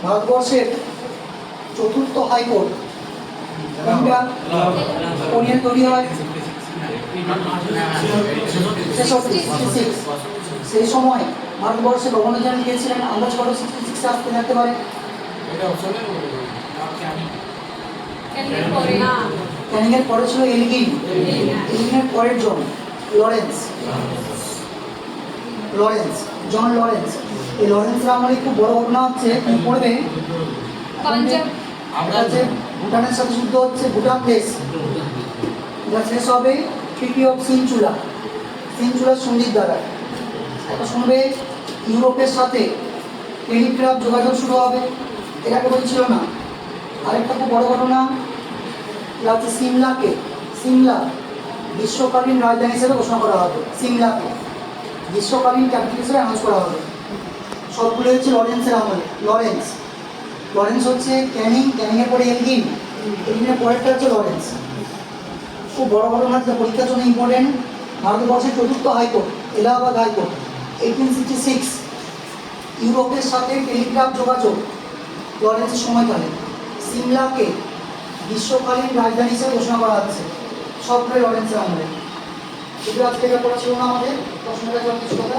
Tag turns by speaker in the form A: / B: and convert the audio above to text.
A: ভারতবর্ষের চতুর্থ হাইকোর্ট কোনটা? কোন তৈরি হয়? সেই সময় ভারতবর্ষে গভর্নর জেনারেল কে ছিলেন? আন্দাজ করো 66 আসতে থাকতে পারে। ক্যানিংয়ের পরে ছিল এলগিন, এলগিনের পরের জন লরেন্স, জন লরেন্স। এই লরেন্সের আমলে খুব বড় ঘটনা হচ্ছে, কি পড়বে? ভুটানের সাথে যুদ্ধ হচ্ছে, ভুটান দেশ। এটা শেষ হবে ট্রিটি অফ সিনচুলা, সিনচুলার সন্ধির দ্বারা। এটা শুনবে ইউরোপের সাথে টেলিগ্রাফ যোগাযোগ শুরু হবে, এটাকে বলছিল না। আরেকটা খুব বড় ঘটনা, এটা হচ্ছে সিমলা গ্রীষ্মকালীন রাজধানী হিসেবে ঘোষণা করা হবে। সিমলাকে গ্রীষ্মকালীন ক্যাপিটাল হিসেবে অ্যানাউন্স করা হবে। সবগুলো হচ্ছে লরেন্সের আমলে। লরেন্স হচ্ছে ক্যানিংয়ের পরে এলগিনের পরেরটা হচ্ছে লরেন্স। খুব বড় ঘটনা, পরীক্ষার জন্য ইম্পর্টেন্ট। ভারতবর্ষের চতুর্থ হাইকোর্ট এলাহাবাদ হাইকোর্ট 1866। ইউরোপের সাথে টেলিগ্রাফ যোগাযোগ লরেন্সের সময়কালে। সিমলাকে গ্রীষ্মকালীন রাজধানী হিসেবে ঘোষণা করা হচ্ছে, সবগুলোই লরেন্সের আমলে। যদি আজকে এটা পড়া ছিল না আমাদের, প্রশ্নটা কিছু কথা